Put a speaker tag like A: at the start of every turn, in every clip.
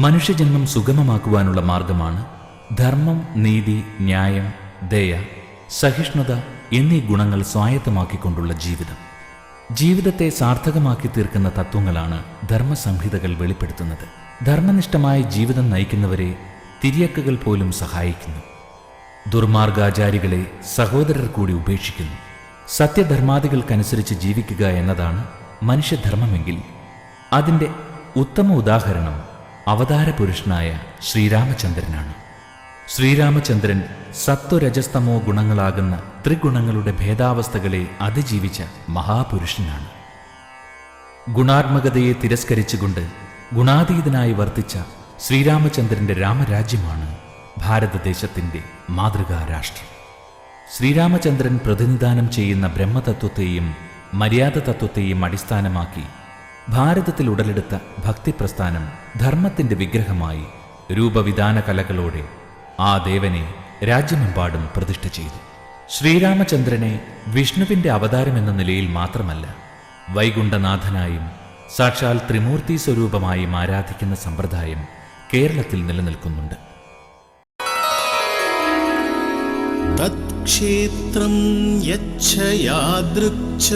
A: മനുഷ്യജന്മം സുഗമമാക്കുവാനുള്ള മാർഗമാണ് ധർമ്മം, നീതി, ന്യായം, ദയ, സഹിഷ്ണുത എന്നീ ഗുണങ്ങൾ സ്വായത്തമാക്കിക്കൊണ്ടുള്ള ജീവിതം. ജീവിതത്തെ സാർത്ഥകമാക്കി തീർക്കുന്ന തത്വങ്ങളാണ് ധർമ്മസംഹിതകൾ വെളിപ്പെടുത്തുന്നത്. ധർമ്മനിഷ്ഠമായ ജീവിതം നയിക്കുന്നവരെ തിര്യക്കുകൾ പോലും സഹായിക്കുന്നു. ദുർമാർഗാചാരികളെ സഹോദരർ കൂടി ഉപേക്ഷിക്കുന്നു. സത്യധർമാദികൾക്കനുസരിച്ച് ജീവിക്കുക എന്നതാണ് മനുഷ്യധർമ്മമെങ്കിൽ അതിൻ്റെ ഉത്തമ ഉദാഹരണം അവതാരപുരുഷനായ ശ്രീരാമചന്ദ്രനാണ്. ശ്രീരാമചന്ദ്രൻ സത്വരജസ്തമോ ഗുണങ്ങളാകുന്ന ത്രിഗുണങ്ങളുടെ ഭേദാവസ്ഥകളെ അതിജീവിച്ച മഹാപുരുഷനാണ്. ഗുണാത്മകതയെ തിരസ്കരിച്ചുകൊണ്ട് ഗുണാതീതനായി വർത്തിച്ച ശ്രീരാമചന്ദ്രന്റെ രാമരാജ്യമാണ് ഭാരതദേശത്തിൻ്റെ മാതൃകാ രാഷ്ട്രം. ശ്രീരാമചന്ദ്രൻ പ്രതിനിധാനം ചെയ്യുന്ന ബ്രഹ്മതത്വത്തെയും മര്യാദ തത്വത്തെയും അടിസ്ഥാനമാക്കി ഭാരതത്തിൽ ഉടലെടുത്ത ഭക്തിപ്രസ്ഥാനം ധർമ്മത്തിന്റെ വിഗ്രഹമായി രൂപവിധാന കലകളോടെ ആ ദേവനെ രാജ്യമെമ്പാടും പ്രതിഷ്ഠ ചെയ്തു. ശ്രീരാമചന്ദ്രനെ വിഷ്ണുവിന്റെ അവതാരമെന്ന നിലയിൽ മാത്രമല്ല, വൈകുണ്ഠനാഥനായും സാക്ഷാൽ ത്രിമൂർത്തി സ്വരൂപമായും ആരാധിക്കുന്ന സമ്പ്രദായം കേരളത്തിൽ നിലനിൽക്കുന്നുണ്ട്.
B: തത്ക്ഷേത്രം യച്ഛയാദൃച്ഛ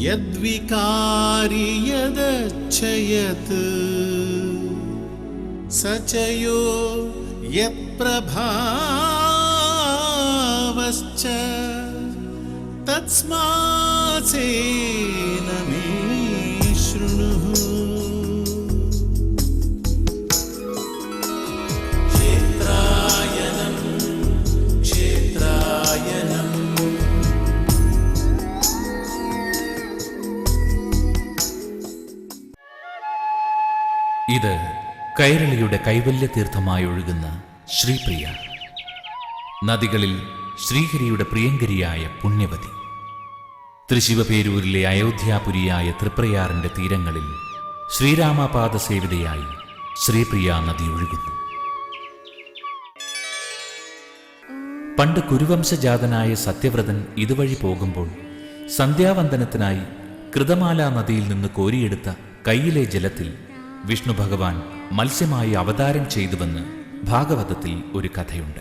B: യദ്വികാരി യദച്ഛയത് സചയോ യത്പ്രഭാവശ്ച തസ്മാത്സേന മേ ശൃണുഃ.
A: ഇത് കൈരളിയുടെ കൈവല്യതീർത്ഥമായി ഒഴുകുന്ന ശ്രീപ്രിയ. നദികളിൽ ശ്രീഹരിയുടെ പ്രിയങ്കരിയായ പുണ്യവതി. തൃശിവപേരൂരിലെ അയോധ്യാപുരിയായ തൃപ്രയാറിന്റെ തീരങ്ങളിൽ ശ്രീരാമപാദ സേവിതയായി ശ്രീപ്രിയ നദി ഒഴുകുന്നു. പണ്ട് കുരുവംശജാതനായ സത്യവ്രതൻ ഇതുവഴി പോകുമ്പോൾ സന്ധ്യാവന്ദനത്തിനായി കൃതമാലാ നദിയിൽ നിന്ന് കോരിയെടുത്ത കൈയിലെ ജലത്തിൽ വിഷ്ണു ഭഗവാൻ മത്സ്യമായി അവതാരം ചെയ്തുവെന്ന് ഭാഗവതത്തിൽ ഒരു കഥയുണ്ട്.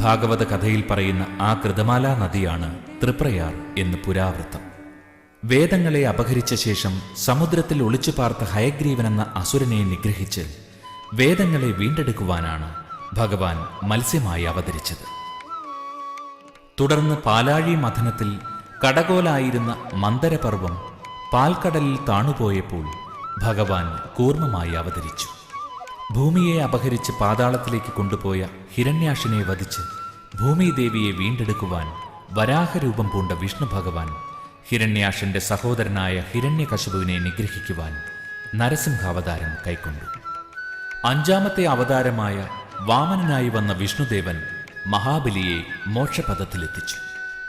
A: ഭാഗവത കഥയിൽ പറയുന്ന ആ കൃതമാലാ നദിയാണ് തൃപ്രയാർ എന്ന് പുരാവൃത്തം. വേദങ്ങളെ അപഹരിച്ച ശേഷം സമുദ്രത്തിൽ ഒളിച്ചു പാർത്ത ഹയഗ്രീവനെന്ന അസുരനെ നിഗ്രഹിച്ച് വേദങ്ങളെ വീണ്ടെടുക്കുവാനാണ് ഭഗവാൻ മത്സ്യമായി അവതരിച്ചത്. തുടർന്ന് പാലാഴി മഥനത്തിൽ കടകോലായിരുന്ന മന്ദരപർവം പാൽക്കടലിൽ താണുപോയപ്പോൾ ഭഗവാൻ കൂർമ്മമായി അവതരിച്ചു. ഭൂമിയെ അപഹരിച്ച് പാതാളത്തിലേക്ക് കൊണ്ടുപോയ ഹിരണ്യാക്ഷനെ വധിച്ച് ഭൂമിദേവിയെ വീണ്ടെടുക്കുവാൻ വരാഹരൂപം പൂണ്ട വിഷ്ണു ഭഗവാൻ ഹിരണ്യാക്ഷന്റെ സഹോദരനായ ഹിരണ്യകശിപുവിനെ നിഗ്രഹിക്കുവാൻ നരസിംഹാവതാരം കൈക്കൊണ്ടു. അഞ്ചാമത്തെ അവതാരമായ വാമനനായി വന്ന വിഷ്ണുദേവൻ മഹാബലിയെ മോക്ഷപദത്തിലെത്തിച്ചു.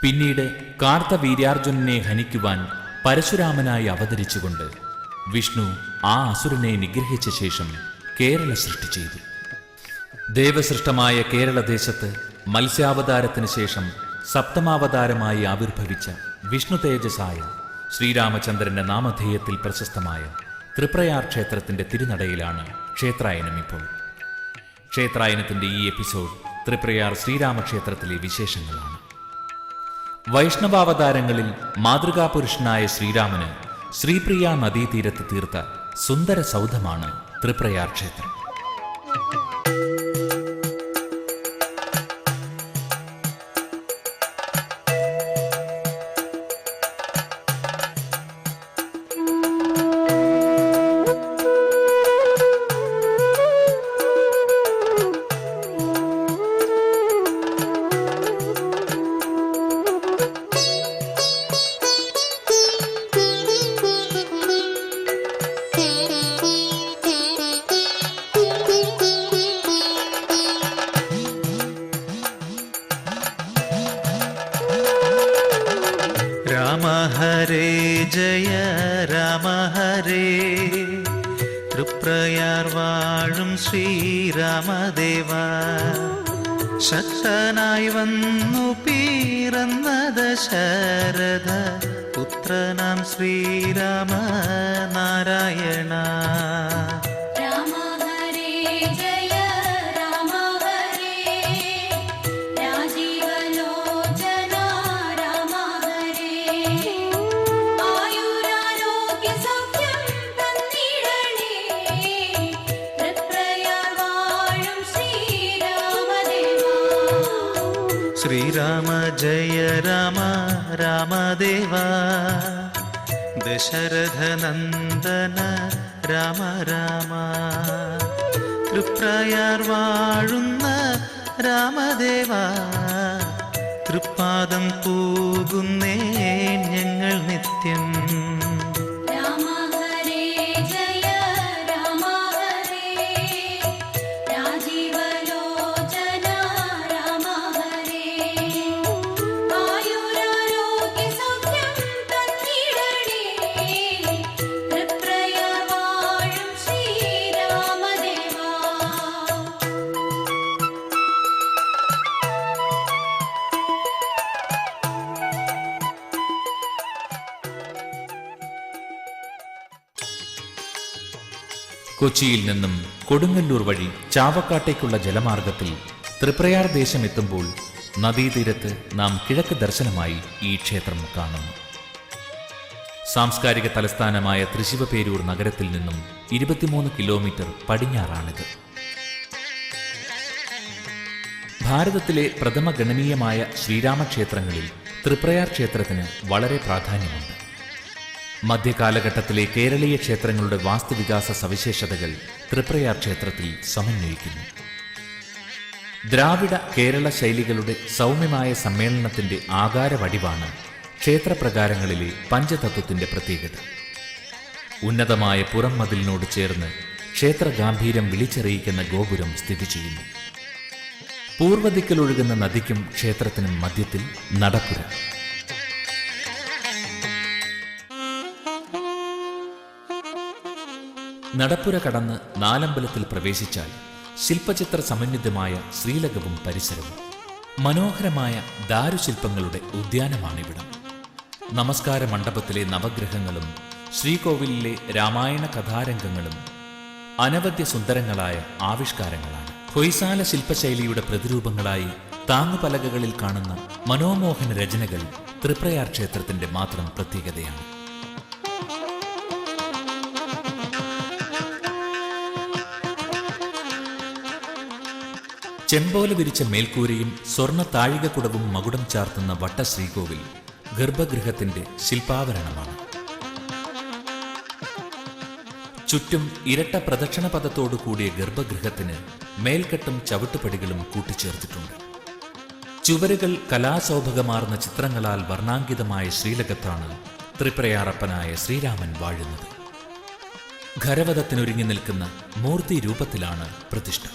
A: പിന്നീട് കാർത്തവീര്യാർജുനനെ ഹനിക്കുവാൻ പരശുരാമനായി അവതരിച്ചുകൊണ്ട് വിഷ്ണു ആ അസുരനെ നിഗ്രഹിച്ച ശേഷം കേരള സൃഷ്ടി ചെയ്തു. ദേവസൃഷ്ടമായ കേരളദേശത്ത് മത്സ്യാവതാരത്തിന് ശേഷം സപ്തമാവതാരമായി ആവിർഭവിച്ച വിഷ്ണു തേജസായ ശ്രീരാമചന്ദ്രന്റെ നാമധേയത്തിൽ പ്രശസ്തമായ തൃപ്രയാർ ക്ഷേത്രത്തിന്റെ തിരുനടയിലാണ് ക്ഷേത്രായനം ഇപ്പോൾ. ക്ഷേത്രായനത്തിന്റെ ഈ എപ്പിസോഡ് തൃപ്രയാർ ശ്രീരാമക്ഷേത്രത്തിലെ വിശേഷങ്ങളാണ്. വൈഷ്ണവാവതാരങ്ങളിൽ മാതൃകാപുരുഷനായ ശ്രീരാമന് ശ്രീപ്രിയ നദീതീരത്ത് തീർത്ത സുന്ദര സൗധമാണ് തൃപ്രയാർ ക്ഷേത്രം.
B: രാമ ഹരേ ജയ രാമ ഹരേ തൃപ്രയാർ വാഴും ശ്രീരാമദേവ ശക്തനായി വന്നു പിറന്ന ദശരഥ പുത്രനാം ശ്രീരാമ നാരായണ. ശ്രീരാമ ജയ രാമ രാമദേവ ദശരഥനന്ദന രാമ രാമ തൃപ്രയാർ വാഴുന്ന രാമദേവ തൃപ്പാദം പൂകുന്നേ ഞങ്ങൾ നിത്യം.
C: രാമ ഹരേ ജയ രാമ ഹരേ രാജീവലോചന രാമ ഹരേ ആയുരാരോഗ്യ സൗഖ്യം തന്നിടണേ തൃപ്രയാർ വാഴും ശ്രീരാമദേവാ.
A: കൊച്ചിയിൽ നിന്നും കൊടുങ്ങല്ലൂർ വഴി ചാവക്കാട്ടേക്കുള്ള ജലമാർഗത്തിൽ തൃപ്രയാർ ദേശം എത്തുമ്പോൾ നദീതീരത്ത് നാം കിഴക്ക് ദർശനമായി ഈ ക്ഷേത്രം കാണുന്നു. സാംസ്കാരിക തലസ്ഥാനമായ തൃശ്ശിവപേരൂർ നഗരത്തിൽ നിന്നും 23 കിലോമീറ്റർ പടിഞ്ഞാറാണിത്. ഭാരതത്തിലെ പ്രഥമ ഗണനീയമായ ശ്രീരാമക്ഷേത്രങ്ങളിൽ തൃപ്രയാർ ക്ഷേത്രത്തിന് വളരെ പ്രാധാന്യമുണ്ട്. മധ്യകാലഘട്ടത്തിലെ കേരളീയ ക്ഷേത്രങ്ങളുടെ വാസ്തുവികാസ സവിശേഷതകൾ തൃപ്രയാർ ക്ഷേത്രത്തിൽ സമന്വയിക്കുന്നു. ദ്രാവിഡ കേരള ശൈലികളുടെ സൗമ്യമായ സമ്മേളനത്തിന്റെ ആകാരവടിവാണ് ക്ഷേത്രപ്രകാരങ്ങളിലെ പഞ്ചതത്വത്തിന്റെ പ്രത്യേകത. ഉന്നതമായ പുറം മതിലിനോട് ചേർന്ന് ക്ഷേത്രഗാംഭീര്യം വിളിച്ചറിയിക്കുന്ന ഗോപുരം സ്ഥിതി ചെയ്യുന്നു. പൂർവ്വദിക്കിലൊഴുകുന്ന നദിക്കും ക്ഷേത്രത്തിനും മധ്യത്തിൽ നടപ്പുര. നടപ്പുര കടന്ന് നാലമ്പലത്തിൽ പ്രവേശിച്ചാൽ ശില്പചിത്ര സമന്വിതമായ ശ്രീലകവും പരിസരവും. മനോഹരമായ ദാരുശില്പങ്ങളുടെ ഉദ്യാനമാണിവിടം. നമസ്കാര മണ്ഡപത്തിലെ നവഗ്രഹങ്ങളും ശ്രീകോവിലിലെ രാമായണ കഥാരംഗങ്ങളും അനവധ്യ സുന്ദരങ്ങളായ ആവിഷ്കാരങ്ങളാണ്. ഹൊയ്സാല ശില്പശൈലിയുടെ പ്രതിരൂപങ്ങളായി താങ്ങുപലകകളിൽ കാണുന്ന മനോമോഹന രചനകൾ തൃപ്രയാർ ക്ഷേത്രത്തിന്റെ മാത്രം പ്രത്യേകതയാണ്. ചെമ്പോല വിരിച്ച മേൽക്കൂരയും സ്വർണ്ണ താഴികക്കുടവും മകുടം ചാർത്തുന്ന വട്ടശ്രീകോവിൽ ഗർഭഗൃഹത്തിന്റെ ശില്പാവരണമാണ്. ചുറ്റും ഇരട്ട പ്രദക്ഷിണ പദത്തോടു കൂടിയ ഗർഭഗൃഹത്തിന് മേൽക്കെട്ടും ചവിട്ടുപടികളും കൂട്ടിച്ചേർത്തിട്ടുണ്ട്. ചുവരുകൾ കലാസൗഭഗമാർന്ന ചിത്രങ്ങളാൽ വർണ്ണാങ്കിതമായ ശ്രീലകത്താണ് തൃപ്രയാറപ്പനായ ശ്രീരാമൻ വാഴുന്നത്. ഖരവധത്തിനൊരുങ്ങി നിൽക്കുന്ന മൂർത്തി രൂപത്തിലാണ് പ്രതിഷ്ഠ.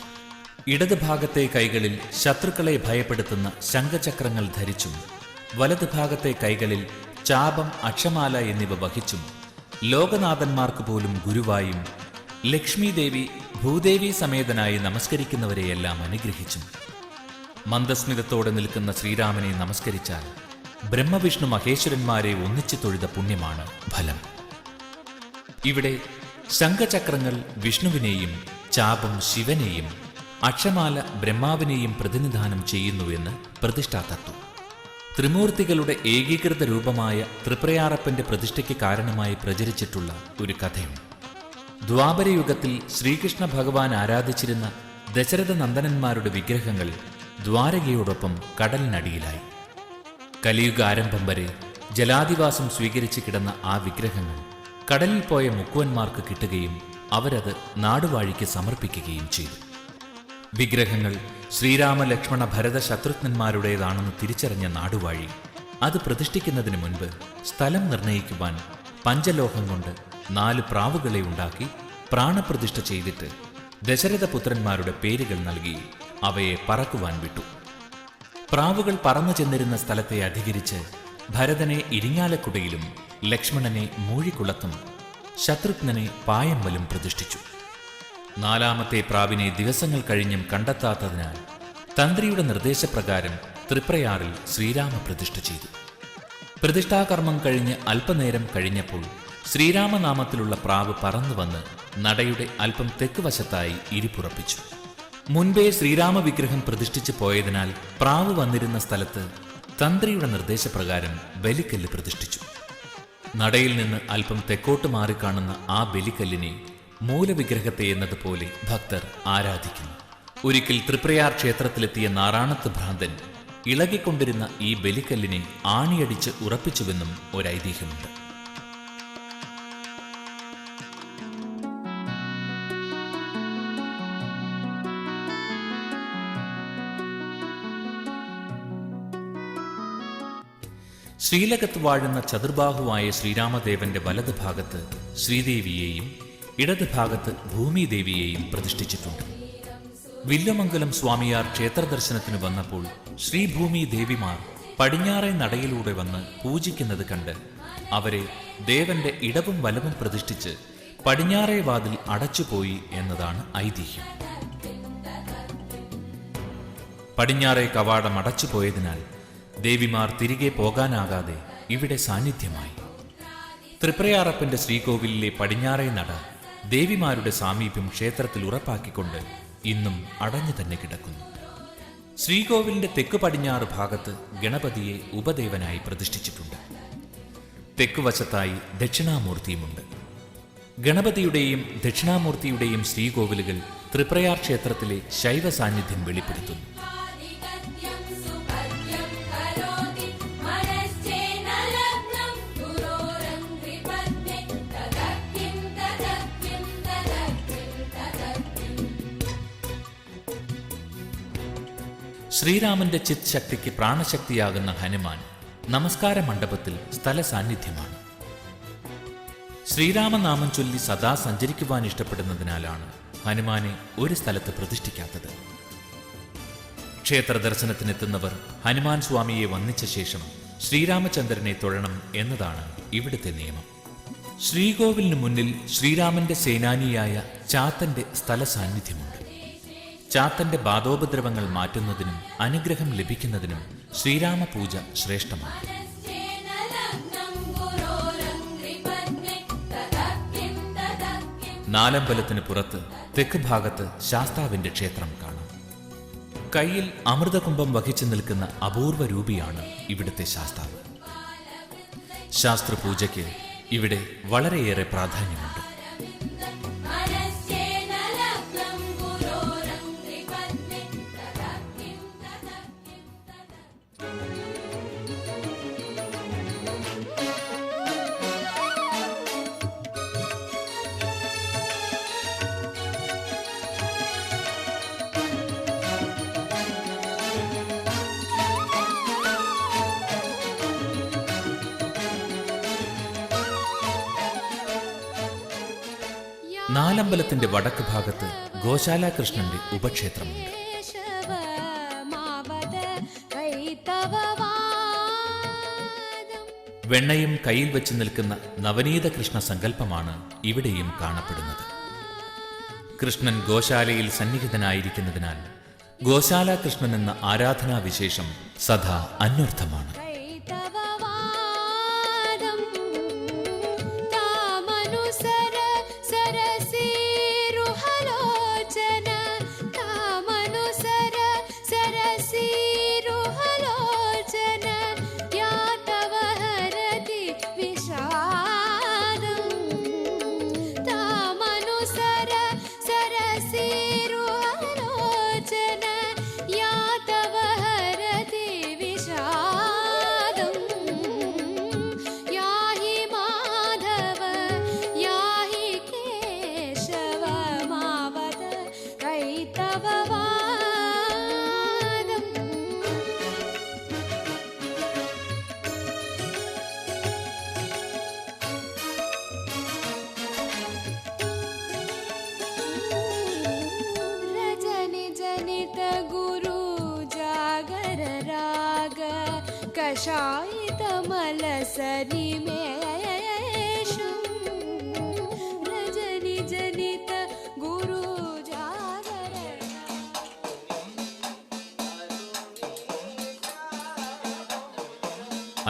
A: ഇടത് ഭാഗത്തെ കൈകളിൽ ശത്രുക്കളെ ഭയപ്പെടുത്തുന്ന ശംഖചക്രങ്ങൾ ധരിച്ചും വലത് ഭാഗത്തെ കൈകളിൽ ചാപം, അക്ഷമാല എന്നിവ വഹിച്ചും ലോകനാഥന്മാർക്ക് പോലും ഗുരുവായും ലക്ഷ്മി ദേവി ഭൂദേവി സമേതനായി നമസ്കരിക്കുന്നവരെയെല്ലാം അനുഗ്രഹിച്ചും മന്ദസ്മിതത്തോടെ നിൽക്കുന്ന ശ്രീരാമനെ നമസ്കരിച്ചാൽ ബ്രഹ്മവിഷ്ണു മഹേശ്വരന്മാരെ ഒന്നിച്ചു തൊഴുത പുണ്യമാണ് ഫലം. ഇവിടെ ശംഖചക്രങ്ങൾ വിഷ്ണുവിനെയും ചാപം ശിവനെയും അക്ഷമാല ബ്രഹ്മാവിനെയും പ്രതിനിധാനം ചെയ്യുന്നുവെന്ന് പ്രതിഷ്ഠാതത്വം. ത്രിമൂർത്തികളുടെ ഏകീകൃത രൂപമായ തൃപ്രയാറപ്പന്റെ പ്രതിഷ്ഠയ്ക്ക് കാരണമായി പ്രചരിച്ചിട്ടുള്ള ഒരു കഥയുണ്ട്. ദ്വാപരയുഗത്തിൽ ശ്രീകൃഷ്ണ ഭഗവാൻ ആരാധിച്ചിരുന്ന ദശരഥ നന്ദനന്മാരുടെ വിഗ്രഹങ്ങൾ ദ്വാരകയോടൊപ്പം കടലിനടിയിലായി. കലിയുഗ ആരംഭം വരെ ജലാധിവാസം സ്വീകരിച്ച് കിടന്ന ആ വിഗ്രഹങ്ങൾ കടലിൽ പോയ മുക്കുവന്മാർക്ക് കിട്ടുകയും അവരത് നാടുവാഴിക്ക് സമർപ്പിക്കുകയും ചെയ്തു. വിഗ്രഹങ്ങൾ ശ്രീരാമ ലക്ഷ്മണ ഭരത ശത്രുഘ്നന്മാരുടേതാണെന്ന് തിരിച്ചറിഞ്ഞ നാടുവാഴി അത് പ്രതിഷ്ഠിക്കുന്നതിന് മുൻപ് സ്ഥലം നിർണയിക്കുവാൻ പഞ്ചലോഹം കൊണ്ട് 4 പ്രാവുകളെ ഉണ്ടാക്കി പ്രാണപ്രതിഷ്ഠ ചെയ്തിട്ട് ദശരഥപുത്രന്മാരുടെ പേരുകൾ നൽകി അവയെ പറക്കുവാൻ വിട്ടു. പ്രാവുകൾ പറന്നു ചെന്നിരുന്ന സ്ഥലത്തെ അധികരിച്ച് ഭരതനെ ഇരിങ്ങാലക്കുടയിലും ലക്ഷ്മണനെ മൂഴിക്കുളത്തും ശത്രുഘ്നനെ പായമ്പലും പ്രതിഷ്ഠിച്ചു. 4ാമത്തെ പ്രാവിനെ ദിവസങ്ങൾ കഴിഞ്ഞും കണ്ടെത്താത്തതിനാൽ തന്ത്രിയുടെ നിർദ്ദേശപ്രകാരം തൃപ്രയാറിൽ ശ്രീരാമ പ്രതിഷ്ഠ ചെയ്തു. പ്രതിഷ്ഠാകർമ്മം കഴിഞ്ഞ് അല്പനേരം കഴിഞ്ഞപ്പോൾ ശ്രീരാമനാമത്തിലുള്ള പ്രാവ് പറന്നുവന്ന് നടയുടെ അല്പം തെക്കുവശത്തായി ഇരിപ്പുറപ്പിച്ചു. മുൻപേ ശ്രീരാമ വിഗ്രഹം പ്രതിഷ്ഠിച്ചു പോയതിനാൽ പ്രാവ് വന്നിരുന്ന സ്ഥലത്ത് തന്ത്രിയുടെ നിർദ്ദേശപ്രകാരം ബലിക്കല്ല് പ്രതിഷ്ഠിച്ചു. നടയിൽ നിന്ന് അല്പം തെക്കോട്ട് മാറിക്കാണുന്ന ആ ബലിക്കല്ലിനെ മൂലവിഗ്രഹത്തെ എന്നതുപോലെ ഭക്തർ ആരാധിക്കുന്നു. ഒരിക്കൽ തൃപ്രയാർ ക്ഷേത്രത്തിലെത്തിയ നാറാണത്ത് ഭ്രാന്തൻ ഇളകിക്കൊണ്ടിരുന്ന ഈ ബലിക്കല്ലിനെ ആണിയടിച്ച് ഉറപ്പിച്ചുവെന്നും ഒരൈതിഹ്യമുണ്ട്. ശ്രീലകത്ത് വാഴുന്ന ചതുർബാഹുവായ ശ്രീരാമദേവന്റെ വലത് ഭാഗത്ത് ശ്രീദേവിയെയും ഇടത് ഭാഗത്ത് ഭൂമിദേവിയെയും പ്രതിഷ്ഠിച്ചിട്ടുണ്ട്. വില്വമംഗലം സ്വാമിയാർ ക്ഷേത്രദർശനത്തിന് വന്നപ്പോൾ ശ്രീഭൂമി ദേവിമാർ പടിഞ്ഞാറേ നടയിലൂടെ വന്ന് പൂജിക്കുന്നത് കണ്ട് അവരെ ദേവന്റെ ഇടവും വലവും പ്രതിഷ്ഠിച്ച് പടിഞ്ഞാറേ വാതിൽ അടച്ചുപോയി എന്നതാണ് ഐതിഹ്യം. പടിഞ്ഞാറേ കവാടം അടച്ചുപോയതിനാൽ ദേവിമാർ തിരികെ പോകാനാകാതെ ഇവിടെ സാന്നിധ്യമായി. തൃപ്രയാറപ്പന്റെ ശ്രീകോവിലിലെ പടിഞ്ഞാറേ നട ദേവിമാരുടെ സാമീപ്യം ക്ഷേത്രത്തിൽ ഉറപ്പാക്കിക്കൊണ്ട് ഇന്നും അടഞ്ഞു തന്നെ കിടക്കുന്നു. ശ്രീകോവിലിന്റെ തെക്ക് പടിഞ്ഞാറ് ഭാഗത്ത് ഗണപതിയെ ഉപദേവനായി പ്രതിഷ്ഠിച്ചിട്ടുണ്ട്. തെക്കുവശത്തായി ദക്ഷിണാമൂർത്തിയുമുണ്ട്. ഗണപതിയുടെയും ദക്ഷിണാമൂർത്തിയുടെയും ശ്രീകോവിലുകൾ തൃപ്രയാർ ക്ഷേത്രത്തിലെ ശൈവ സാന്നിധ്യം വെളിപ്പെടുത്തുന്നു. ശ്രീരാമന്റെ ചിത് ശക്തിക്ക് പ്രാണശക്തിയാകുന്ന ഹനുമാൻ നമസ്കാര മണ്ഡപത്തിൽ സ്ഥല സാന്നിധ്യമാണ്. ശ്രീരാമനാമം ചൊല്ലി സദാ സഞ്ചരിക്കുവാൻ ഇഷ്ടപ്പെടുന്നതിനാലാണ് ഹനുമാനെ ഒരു സ്ഥലത്ത് പ്രതിഷ്ഠിക്കാത്തത്. ക്ഷേത്ര ദർശനത്തിനെത്തുന്നവർ ഹനുമാൻ സ്വാമിയെ വന്ദിച്ച ശേഷം ശ്രീരാമചന്ദ്രനെ തൊഴണം എന്നതാണ് ഇവിടുത്തെ നിയമം. ശ്രീകോവിലിന് മുന്നിൽ ശ്രീരാമന്റെ സേനാനിയായ ചാത്തന്റെ സ്ഥല സാന്നിധ്യമുണ്ട്. ചാത്തന്റെ ബാധോപദ്രവങ്ങൾ മാറ്റുന്നതിനും അനുഗ്രഹം ലഭിക്കുന്നതിനും ശ്രീരാമ പൂജ ശ്രേഷ്ഠമാണ്. നാലമ്പലത്തിന് പുറത്ത് തെക്ക് ഭാഗത്ത് ശാസ്താവിന്റെ ക്ഷേത്രം കാണാം. കയ്യിൽ അമൃതകുംഭം വഹിച്ചു നിൽക്കുന്ന അപൂർവ രൂപിയാണ് ഇവിടുത്തെ ശാസ്താവ്. ശാസ്ത്രപൂജയ്ക്ക് ഇവിടെ വളരെയേറെ പ്രാധാന്യമുണ്ട്. നാലമ്പലത്തിന്റെ വടക്ക് ഭാഗത്ത് ഗോശാല കൃഷ്ണന്റെ ഉപക്ഷേത്രമുണ്ട്. വെണ്ണയും കയ്യിൽ വെച്ച് നിൽക്കുന്ന നവനീത കൃഷ്ണ സങ്കല്പമാണ് ഇവിടെയും കാണപ്പെടുന്നത്. കൃഷ്ണൻ ഗോശാലയിൽ സന്നിഹിതനായിരിക്കുന്നതിനാൽ ഗോശാല കൃഷ്ണൻ എന്ന ആരാധനാവിശേഷം സദാ അന്വർത്ഥമാണ്.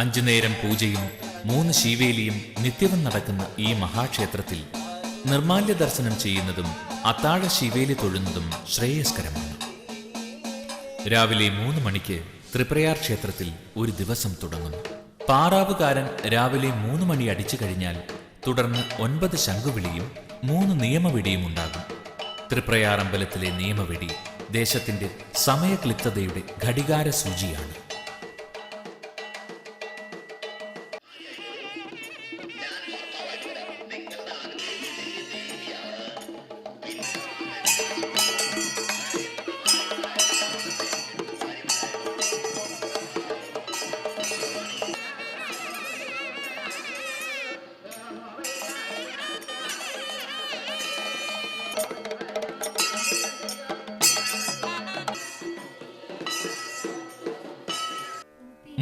A: അഞ്ചുനേരം പൂജയും 3 ശീവേലിയും നിത്യവും നടക്കുന്ന ഈ മഹാക്ഷേത്രത്തിൽ നിർമാല്യ ദർശനം ചെയ്യുന്നതും അത്താഴ ശീവേലി തൊഴുന്നതും ശ്രേയസ്കരമാണ്. രാവിലെ 3 മണിക്ക് തൃപ്രയാർ ക്ഷേത്രത്തിൽ ഒരു ദിവസം തുടങ്ങുന്നു. പാറാവുകാരൻ രാവിലെ 3 മണി അടിച്ചു കഴിഞ്ഞാൽ തുടർന്ന് 9 ശംഖുവിളിയും 3 നിയമവിടിയും ഉണ്ടാകും. തൃപ്രയാർ അമ്പലത്തിലെ നിയമവിടി ദേശത്തിന്റെ സമയക്ലിപ്തതയുടെ ഘടികാര സൂചിയാണ്.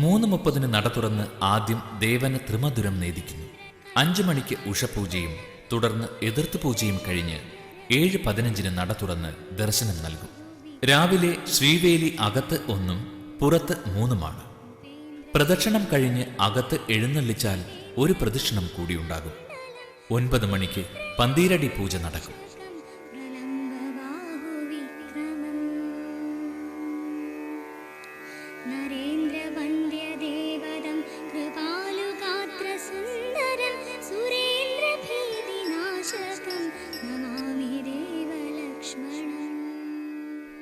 A: മൂന്ന് 30 നട തുറന്ന് ആദ്യം ദേവന് ത്രിമധുരം നേദിക്കുന്നു. 5 മണിക്ക് ഉഷപൂജയും തുടർന്ന് എതിർത്ത് പൂജയും കഴിഞ്ഞ് 7:15 നട തുറന്ന് ദർശനം നൽകും. രാവിലെ ശ്രീവേലി അകത്ത് 1 പുറത്ത് 3 പ്രദക്ഷിണം കഴിഞ്ഞ് അകത്ത് എഴുന്നള്ളിച്ചാൽ ഒരു പ്രദക്ഷിണം കൂടിയുണ്ടാകും. 9 മണിക്ക് പന്തീരടി പൂജ നടക്കും.
D: നരേന്ദ്രവന്ദ്യദേവദം കൃപാലുഗാത്രസുന്ദരം സുരേന്ദ്രഭീതിനാശകം നമാമി ദേവലക്ഷ്മണം.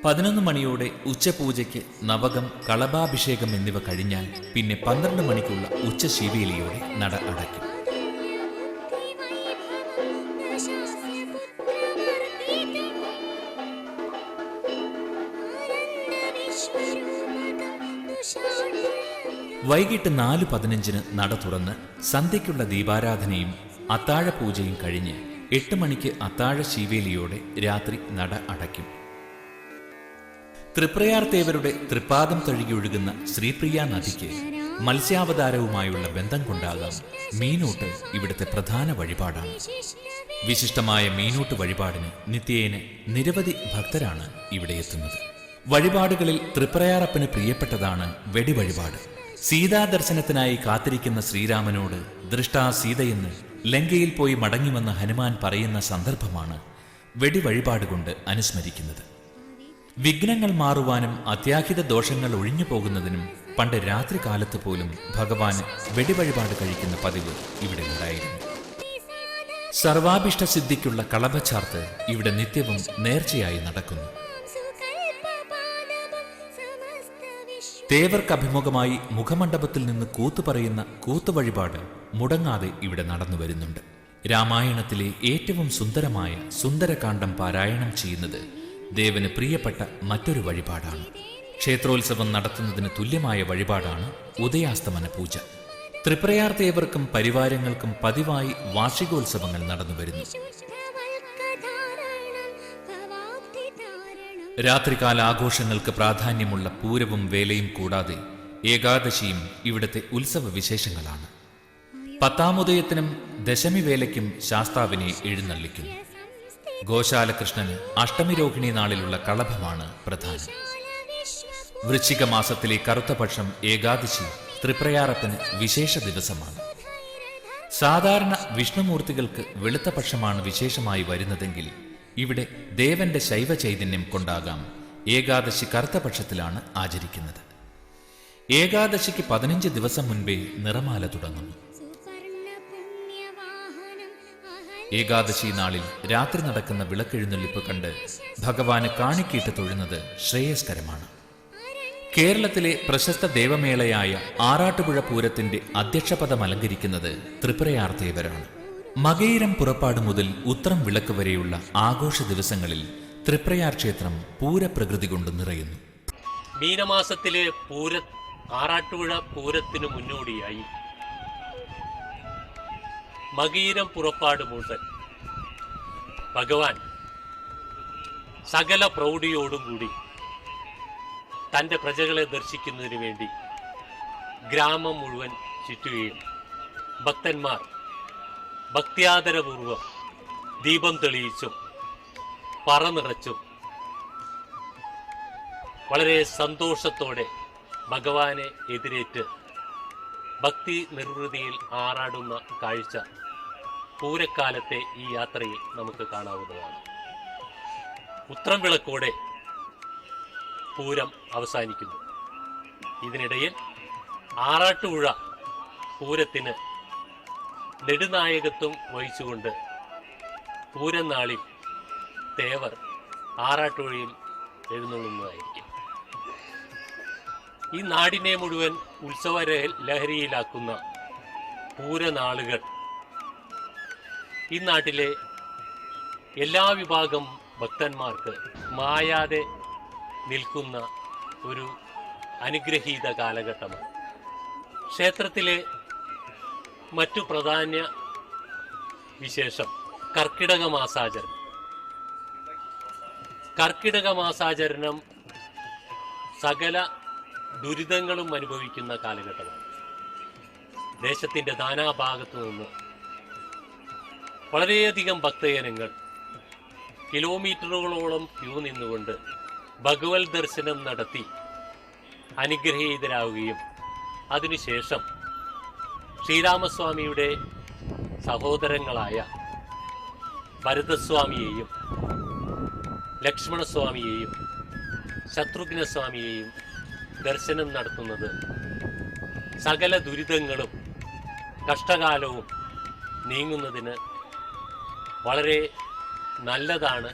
A: 11 മണിയോടെ ഉച്ചപൂജയ്ക്ക് നവകം, കളഭാഭിഷേകം എന്നിവ കഴിഞ്ഞാൽ പിന്നെ 12 മണിക്കുള്ള ഉച്ചശീവേലിയോടെ നട അടയ്ക്കും. വൈകിട്ട് 4:15 നട തുറന്ന് സന്ധ്യയ്ക്കുള്ള ദീപാരാധനയും അത്താഴപൂജയും കഴിഞ്ഞ് 8 മണിക്ക് അത്താഴ ശീവേലിയോടെ രാത്രി നട അടയ്ക്കും. തൃപ്രയാർ തേവരുടെ തൃപ്പാദം തഴുകിയൊഴുകുന്ന ശ്രീപ്രിയ നദിക്ക് മത്സ്യാവതാരവുമായുള്ള ബന്ധം കൊണ്ടാകാം മീനൂട്ട് ഇവിടുത്തെ പ്രധാന വഴിപാടാണ്. വിശിഷ്ടമായ മീനൂട്ട് വഴിപാടിന് നിത്യേന നിരവധി ഭക്തരാണ് ഇവിടെ എത്തുന്നത്. വഴിപാടുകളിൽ തൃപ്രയാറപ്പന് പ്രിയപ്പെട്ടതാണ് വെടിവഴിപാട്. സീതാദർശനത്തിനായി കാത്തിരിക്കുന്ന ശ്രീരാമനോട് ദൃഷ്ടാ സീതയെന്ന് ലങ്കയിൽ പോയി മടങ്ങിവന്ന ഹനുമാൻ പറയുന്ന സന്ദർഭമാണ് വെടിവഴിപാട് കൊണ്ട് അനുസ്മരിക്കുന്നത്. വിഘ്നങ്ങൾ മാറുവാനും അത്യാഹിത ദോഷങ്ങൾ ഒഴിഞ്ഞു പോകുന്നതിനും പണ്ട് രാത്രി കാലത്ത് പോലും ഭഗവാന് വെടിവഴിപാട് കഴിക്കുന്ന പതിവ് ഇവിടെ ഉണ്ടായിരുന്നു. സർവാഭിഷ്ടസിദ്ധിക്കുള്ള കളഭച്ചാർത്ത് ഇവിടെ നിത്യവും നേർച്ചയായി നടക്കുന്നു. തേവർക്ക് അഭിമുഖമായി മുഖമണ്ഡപത്തിൽ നിന്ന് കൂത്തുപറയുന്ന കൂത്തുവഴിപാട് മുടങ്ങാതെ ഇവിടെ നടന്നു വരുന്നുണ്ട്. രാമായണത്തിലെ ഏറ്റവും സുന്ദരമായ സുന്ദരകാന്ഡം പാരായണം ചെയ്യുന്നത് ദേവന് പ്രിയപ്പെട്ട മറ്റൊരു വഴിപാടാണ്. ക്ഷേത്രോത്സവം നടത്തുന്നതിന് തുല്യമായ വഴിപാടാണ് ഉദയാസ്തമന പൂജ. തൃപ്രയാർ തേവർക്കും പരിവാരങ്ങൾക്കും പതിവായി വാർഷികോത്സവങ്ങൾ നടന്നു വരുന്നു. രാത്രികാല ആഘോഷങ്ങൾക്ക് പ്രാധാന്യമുള്ള പൂരവും വേലയും കൂടാതെ ഏകാദശിയും ഇവിടുത്തെ ഉത്സവ വിശേഷങ്ങളാണ്. 10ാം ഉദയത്തിനും ദശമി വേലയ്ക്കും ശാസ്താവിനെ എഴുന്നള്ളിക്കുന്നു. ഗോശാലകൃഷ്ണന് അഷ്ടമിരോഹിണി നാളിലുള്ള കളഭമാണ് പ്രധാനം. വൃശ്ചിക മാസത്തിലെ കറുത്തപക്ഷം ഏകാദശി തൃപ്രയാറപ്പന് വിശേഷ ദിവസമാണ്. സാധാരണ വിഷ്ണുമൂർത്തികൾക്ക് വെളുത്ത പക്ഷമാണ് വിശേഷമായി വരുന്നതെങ്കിൽ ഇവിടെ ദേവന്റെ ശൈവ ചൈതന്യം കൊണ്ടാകാം ഏകാദശി കറുത്തപക്ഷത്തിലാണ് ആചരിക്കുന്നത്. ഏകാദശിക്ക് 15 ദിവസം മുൻപേ നിറമാല തുടങ്ങുന്നു. ഏകാദശി നാളിൽ രാത്രി നടക്കുന്ന വിളക്കെഴുന്നള്ളിപ്പ് കണ്ട് ഭഗവാന് കാണിക്കീട്ട് തൊഴുന്നത് ശ്രേയസ്കരമാണ്. കേരളത്തിലെ പ്രശസ്ത ദേവമേളയായ ആറാട്ടുപുഴ പൂരത്തിന്റെ അധ്യക്ഷപദം അലങ്കരിക്കുന്നത് തൃപ്രയാർ തേവരാണ്. മകയിരം പുറപ്പാട് മുതൽ ഉത്രം വിളക്ക് വരെയുള്ള ആഘോഷ ദിവസങ്ങളിൽ തൃപ്രയാർ ക്ഷേത്രം പൂരപ്രകൃതി കൊണ്ട് നിറയുന്നു.
E: മീനമാസത്തിലെ ആറാട്ടുപുഴ പൂരത്തിനു മുന്നോടിയായി മകയിരം പുറപ്പാട് മുതൽ ഭഗവാൻ സകല പ്രൗഢിയോടും കൂടി തൻ്റെ പ്രജകളെ ദർശിക്കുന്നതിന് വേണ്ടി ഗ്രാമം മുഴുവൻ ചുറ്റുകയും ഭക്തന്മാർ ഭക്ത്യാദരപൂർവം ദീപം തെളിയിച്ചും പറ നിറച്ചും വളരെ സന്തോഷത്തോടെ ഭഗവാനെ എതിരേറ്റ് ഭക്തി നിർവൃതിയിൽ ആറാടുന്ന കാഴ്ച പൂരക്കാലത്തെ ഈ യാത്രയിൽ നമുക്ക് കാണാവുന്നതാണ്. ഉത്രം വിളക്കോടെ പൂരം അവസാനിക്കുന്നു. ഇതിനിടയിൽ ആറാട്ടുപുഴ പൂരത്തിന് നെടുനായകത്വം വഹിച്ചുകൊണ്ട് പൂരനാളിൽ തേവർ ആറാട്ടുപുഴയിൽ എഴുന്നള്ളുന്നതായിരിക്കും. ഈ നാടിനെ മുഴുവൻ ഉത്സവ ലഹരിയിലാക്കുന്ന പൂരനാളുകൾ ഈ നാട്ടിലെ എല്ലാ വിഭാഗം ഭക്തന്മാർക്ക് മായാതെ നിൽക്കുന്ന ഒരു അനുഗ്രഹീത കാലഘട്ടമാണ്. ക്ഷേത്രത്തിലെ മറ്റു പ്രാധാന്യ വിശേഷം കർക്കിടക മാസാചരണം. കർക്കിടക മാസാചരണം സകല ദുരിതങ്ങളും അനുഭവിക്കുന്ന കാലഘട്ടമാണ്. ദേശത്തിൻ്റെ നാനാഭാഗത്തു നിന്ന് വളരെയധികം ഭക്തജനങ്ങൾ കിലോമീറ്ററുകളോളം ക്യൂ നിന്നുകൊണ്ട് ഭഗവത് ദർശനം നടത്തി അനുഗ്രഹീതരാവുകയും അതിനുശേഷം ശ്രീരാമസ്വാമിയുടെ സഹോദരങ്ങളായ ഭരതസ്വാമിയെയും ലക്ഷ്മണസ്വാമിയെയും ശത്രുഘ്നസ്വാമിയെയും ദർശനം നടത്തുന്നത് സകല ദുരിതങ്ങളും കഷ്ടകാലവും നീങ്ങുന്നതിന് വളരെ നല്ലതാണ്.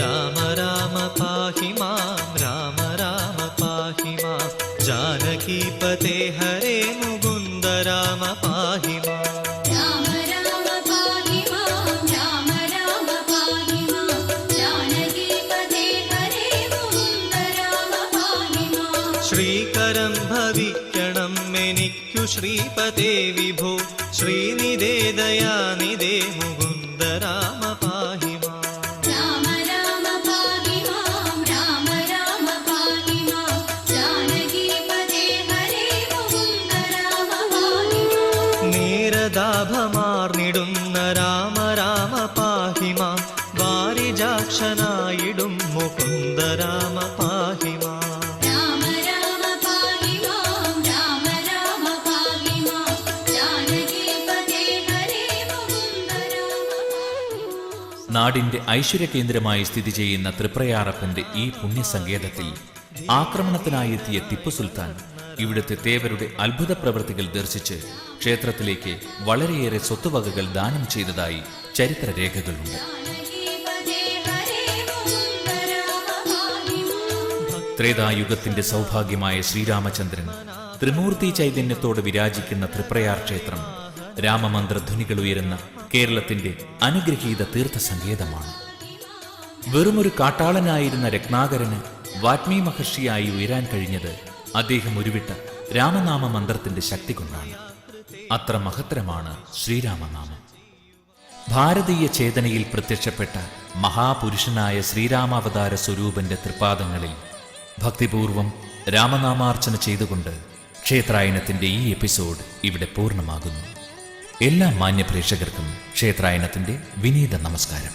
B: രാമ രാമ പാഹി മാം, രാമ രാമ പാഹി മാം, ജാനകീപതേ ഹരേ മുകുന്ദ രാമ പാഹി മാം.
C: രാമ രാമ പാഹി മാം, രാമ രാമ പാഹി മാം, ജാനകീപതേ ഹരേ മുകുന്ദ രാമ പാഹി മാം.
B: ശ്രീകരം ഭവിക്കണം എനിക്കു ശ്രീപതേ വിഭോ, ശ്രീനിധേ ദയാനിധേ മുകുന്ദ രാമ പാഹി മാം.
C: രാമ രാമ പാഹി മാം, രാമ രാമ പാഹി മാം, ജാനകീപതേ ഹരേ മുകുന്ദ രാമ പാഹി മാം.
B: നീരദാഭമാർന്നിടുന്ന രാമ രാമ പാഹി മാം, വാരിജാക്ഷനായിടും മുകുന്ദ രാമ പാഹി മാം.
C: രാമ രാമ പാഹി മാം, രാമ രാമ പാഹി മാം, ജാനകീപതേ ഹരേ മുകുന്ദ രാമ പാഹി മാം.
A: നാടിന്റെ ഐശ്വര്യ കേന്ദ്രമായി സ്ഥിതി ചെയ്യുന്ന തൃപ്രയാറപ്പന്റെ ഈ പുണ്യസങ്കേതത്തിൽ ആക്രമണത്തിനായി എത്തിയ ടിപ്പു സുൽത്താൻ ഇവിടുത്തെ തേവരുടെ അത്ഭുത പ്രവൃത്തികൾ ദർശിച്ച് ക്ഷേത്രത്തിലേക്ക് വളരെയേറെ സ്വത്തുവകകൾ ദാനം ചെയ്തതായി ചരിത്രരേഖകളുണ്ട്.
C: ജാനകീപതേ ഹരേ മുകുന്ദ രാമ പാഹി മാം.
A: ത്രേതായുഗത്തിന്റെ സൗഭാഗ്യമായ ശ്രീരാമചന്ദ്രൻ ത്രിമൂർത്തി ചൈതന്യത്തോട് വിരാജിക്കുന്ന തൃപ്രയാർ ക്ഷേത്രം രാമമന്ത്രധ്വനികൾ ഉയരുന്ന കേരളത്തിന്റെ അനുഗ്രഹീത തീർത്ഥസങ്കേതമാണ്. വെറുമൊരു കാട്ടാളനായിരുന്ന രത്നാകരന് വാത്മീ മഹർഷിയായി ഉയരാൻ കഴിഞ്ഞത് അദ്ദേഹം ഉരുവിട്ട രാമനാമ മന്ത്രത്തിന്റെ ശക്തി കൊണ്ടാണ്. അത്ര മഹത്തരമാണ് ശ്രീരാമനാമം. ഭാരതീയ ചേതനയിൽ പ്രത്യക്ഷപ്പെട്ട മഹാപുരുഷനായ ശ്രീരാമാവതാര സ്വരൂപന്റെ തൃപാദങ്ങളിൽ ഭക്തിപൂർവം രാമനാമാർച്ചന ചെയ്തുകൊണ്ട് ക്ഷേത്രായനത്തിന്റെ ഈ എപ്പിസോഡ് ഇവിടെ പൂർണ്ണമാകുന്നു. എല്ലാ മാന്യപ്രേക്ഷകർക്കും ക്ഷേത്രായനത്തിന്റെ വിനീത നമസ്കാരം.